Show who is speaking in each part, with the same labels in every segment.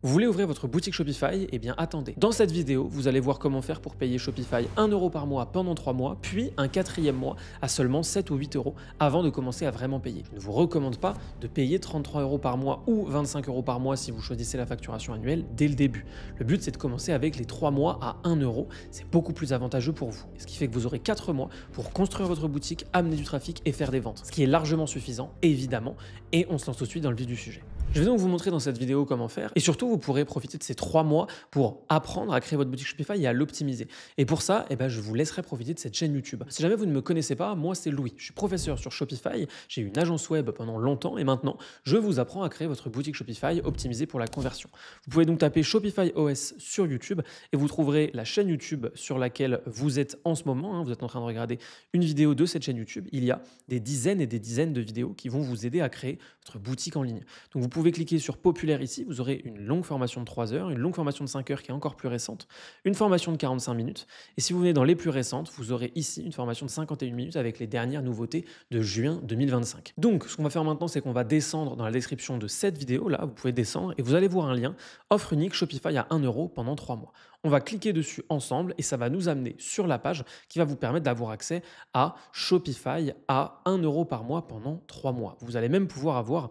Speaker 1: Vous voulez ouvrir votre boutique Shopify? Eh bien attendez. Dans cette vidéo, vous allez voir comment faire pour payer Shopify 1 euro par mois pendant 3 mois, puis un quatrième mois à seulement 7 ou 8 euros avant de commencer à vraiment payer. Je ne vous recommande pas de payer 33 euros par mois ou 25 euros par mois si vous choisissez la facturation annuelle dès le début. Le but, c'est de commencer avec les 3 mois à 1 euro. C'est beaucoup plus avantageux pour vous. Ce qui fait que vous aurez 4 mois pour construire votre boutique, amener du trafic et faire des ventes. Ce qui est largement suffisant, évidemment. Et on se lance tout de suite dans le vif du sujet. Je vais donc vous montrer dans cette vidéo comment faire et surtout vous pourrez profiter de ces 3 mois pour apprendre à créer votre boutique Shopify et à l'optimiser. Et pour ça, je vous laisserai profiter de cette chaîne YouTube. Si jamais vous ne me connaissez pas, moi c'est Louis, je suis professeur sur Shopify, j'ai eu une agence web pendant longtemps et maintenant je vous apprends à créer votre boutique Shopify optimisée pour la conversion. Vous pouvez donc taper Shopify OS sur YouTube et vous trouverez la chaîne YouTube sur laquelle vous êtes en ce moment. Vous êtes en train de regarder une vidéo de cette chaîne YouTube. Il y a des dizaines et des dizaines de vidéos qui vont vous aider à créer votre boutique en ligne. Donc vous pouvez cliquer sur populaire ici, vous aurez une longue formation de 3 heures, une longue formation de 5 heures qui est encore plus récente, une formation de 45 minutes et si vous venez dans les plus récentes, vous aurez ici une formation de 51 minutes avec les dernières nouveautés de juin 2025. Donc ce qu'on va faire maintenant, c'est qu'on va descendre dans la description de cette vidéo là, vous pouvez descendre et vous allez voir un lien offre unique Shopify à 1 euro pendant 3 mois. On va cliquer dessus ensemble et ça va nous amener sur la page qui va vous permettre d'avoir accès à Shopify à 1 euro par mois pendant 3 mois. Vous allez même pouvoir avoir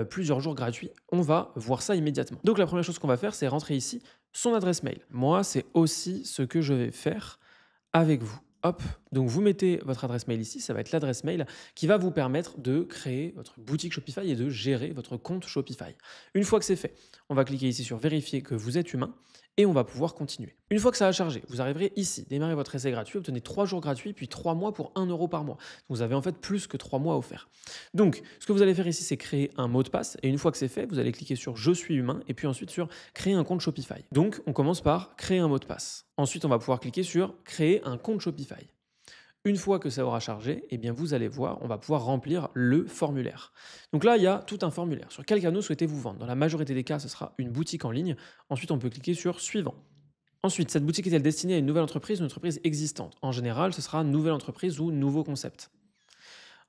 Speaker 1: plusieurs jours gratuits. On va voir ça immédiatement. Donc la première chose qu'on va faire, c'est rentrer ici son adresse mail. Moi, c'est aussi ce que je vais faire avec vous. Hop, donc vous mettez votre adresse mail ici, ça va être l'adresse mail qui va vous permettre de créer votre boutique Shopify et de gérer votre compte Shopify. Une fois que c'est fait, on va cliquer ici sur vérifier que vous êtes humain et on va pouvoir continuer. Une fois que ça a chargé, vous arriverez ici, démarrez votre essai gratuit, obtenez 3 jours gratuits, puis 3 mois pour 1 euro par mois. Vous avez en fait plus que 3 mois offerts. Donc, ce que vous allez faire ici, c'est créer un mot de passe et une fois que c'est fait, vous allez cliquer sur Je suis humain et puis ensuite sur Créer un compte Shopify. Donc, on commence par créer un mot de passe. Ensuite, on va pouvoir cliquer sur Créer un compte Shopify. Une fois que ça aura chargé, vous allez voir, on va pouvoir remplir le formulaire. Donc là, il y a tout un formulaire. Sur quel canal souhaitez-vous vendre? Dans la majorité des cas, ce sera une boutique en ligne. Ensuite, on peut cliquer sur Suivant. Ensuite, cette boutique est-elle destinée à une nouvelle entreprise ou une entreprise existante? En général, ce sera nouvelle entreprise ou nouveau concept.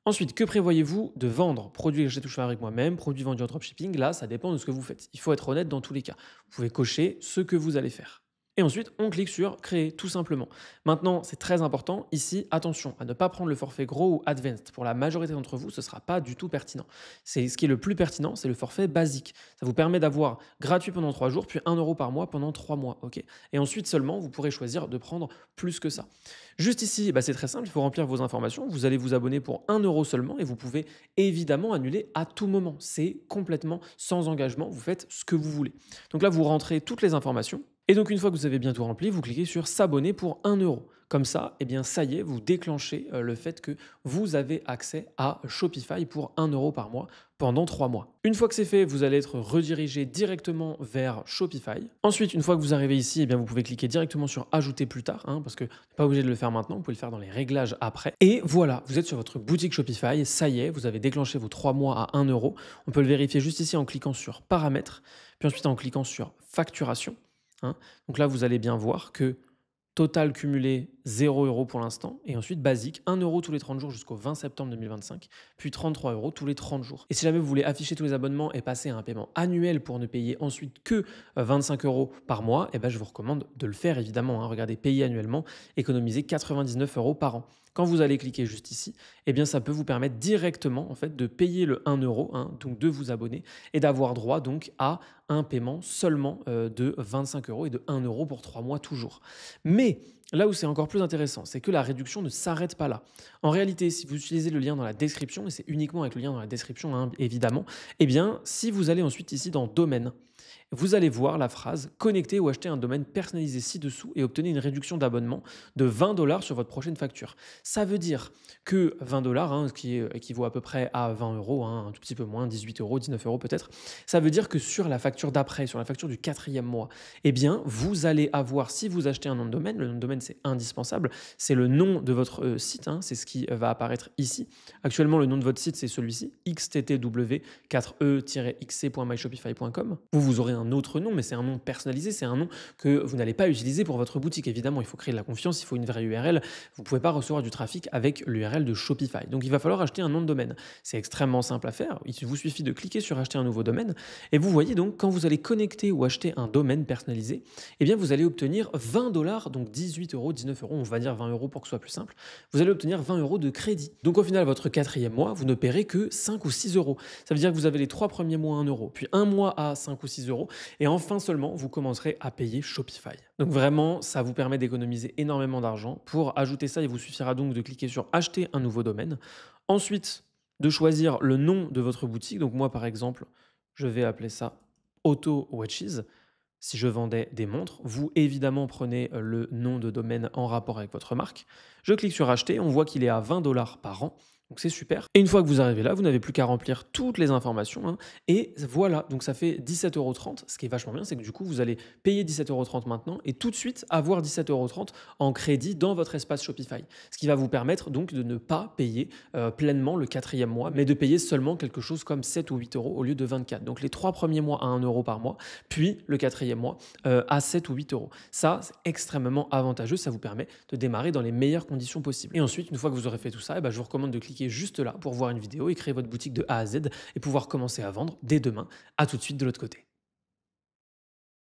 Speaker 1: Ensuite, que prévoyez-vous de vendre? Produits que j'ai touché avec moi-même, produits vendus en dropshipping. Là, ça dépend de ce que vous faites. Il faut être honnête dans tous les cas. Vous pouvez cocher ce que vous allez faire. Et ensuite, on clique sur Créer, tout simplement. Maintenant, c'est très important. Ici, attention à ne pas prendre le forfait gros ou advanced. Pour la majorité d'entre vous, ce ne sera pas du tout pertinent. Ce qui est le plus pertinent, c'est le forfait basique. Ça vous permet d'avoir gratuit pendant 3 jours, puis 1 euro par mois pendant 3 mois. Okay, et ensuite seulement, vous pourrez choisir de prendre plus que ça. Juste ici, c'est très simple. Il faut remplir vos informations. Vous allez vous abonner pour 1 euro seulement et vous pouvez évidemment annuler à tout moment. C'est complètement sans engagement. Vous faites ce que vous voulez. Donc là, vous rentrez toutes les informations. Et donc, une fois que vous avez bien tout rempli, vous cliquez sur S'abonner pour 1 euro. Comme ça, ça y est, vous déclenchez le fait que vous avez accès à Shopify pour 1 euro par mois pendant 3 mois. Une fois que c'est fait, vous allez être redirigé directement vers Shopify. Ensuite, une fois que vous arrivez ici, vous pouvez cliquer directement sur Ajouter plus tard, parce que vous n'êtes pas obligé de le faire maintenant, vous pouvez le faire dans les réglages après. Et voilà, vous êtes sur votre boutique Shopify, ça y est, vous avez déclenché vos 3 mois à 1 euro. On peut le vérifier juste ici en cliquant sur Paramètres, puis ensuite en cliquant sur Facturation. Donc là, vous allez bien voir que total cumulé 0 euros pour l'instant et ensuite basique 1 euro tous les 30 jours jusqu'au 20 septembre 2025 puis 33 euros tous les 30 jours. Et si jamais vous voulez afficher tous les abonnements et passer à un paiement annuel pour ne payer ensuite que 25 euros par mois, je vous recommande de le faire évidemment. Regardez, payer annuellement, économiser 99 euros par an. Quand vous allez cliquer juste ici, ça peut vous permettre directement en fait de payer le 1 euro, donc de vous abonner et d'avoir droit donc à un paiement seulement de 25 euros et de 1 euro pour 3 mois toujours. Mais là où c'est encore plus intéressant, c'est que la réduction ne s'arrête pas là. En réalité, si vous utilisez le lien dans la description, et c'est uniquement avec le lien dans la description évidemment, si vous allez ensuite ici dans Domaine, vous allez voir la phrase « Connecter ou acheter un domaine personnalisé ci-dessous et obtenez une réduction d'abonnement de 20 $ sur votre prochaine facture ». Ça veut dire que 20 $, ce qui équivaut à peu près à 20 euros, un tout petit peu moins, 18 euros, 19 euros peut-être, ça veut dire que sur la facture d'après, sur la facture du 4e mois, vous allez avoir, si vous achetez un nom de domaine, le nom de domaine c'est indispensable, c'est le nom de votre site, c'est ce qui va apparaître ici. Actuellement, le nom de votre site c'est celui-ci, xttw4e-xc.myshopify.com. Vous aurez un autre nom, mais c'est un nom personnalisé, c'est un nom que vous n'allez pas utiliser pour votre boutique. Évidemment, il faut créer de la confiance, il faut une vraie URL. Vous ne pouvez pas recevoir du trafic avec l'URL de Shopify. Donc, il va falloir acheter un nom de domaine. C'est extrêmement simple à faire. Il vous suffit de cliquer sur acheter un nouveau domaine et vous voyez donc quand vous allez connecter ou acheter un domaine personnalisé, eh bien, vous allez obtenir 20 $, donc 18 €, 19 €, on va dire 20 € pour que ce soit plus simple. Vous allez obtenir 20 € de crédit. Donc, au final, votre 4e mois, vous ne paierez que 5 ou 6 €. Ça veut dire que vous avez les 3 premiers mois à 1 €, puis un mois à 5 ou 6 € et enfin seulement, vous commencerez à payer Shopify. Donc vraiment, ça vous permet d'économiser énormément d'argent. Pour ajouter ça, il vous suffira donc de cliquer sur acheter un nouveau domaine. Ensuite, de choisir le nom de votre boutique. Donc moi, par exemple, je vais appeler ça Auto Watches. Si je vendais des montres, vous évidemment prenez le nom de domaine en rapport avec votre marque. Je clique sur acheter, on voit qu'il est à 20 $ par an. Donc c'est super. Et une fois que vous arrivez là, vous n'avez plus qu'à remplir toutes les informations, hein, et voilà, donc ça fait 17,30 €. Ce qui est vachement bien, c'est que du coup, vous allez payer 17,30 € maintenant et tout de suite avoir 17,30 € en crédit dans votre espace Shopify. Ce qui va vous permettre donc de ne pas payer pleinement le 4e mois, mais de payer seulement quelque chose comme 7 ou 8 € au lieu de 24. Donc les 3 premiers mois à 1 € par mois, puis le 4e mois à 7 ou 8 €. Ça, c'est extrêmement avantageux, ça vous permet de démarrer dans les meilleures conditions possibles. Et ensuite, une fois que vous aurez fait tout ça, je vous recommande de cliquer juste là pour voir une vidéo et créer votre boutique de A à Z et pouvoir commencer à vendre dès demain. À tout de suite de l'autre côté.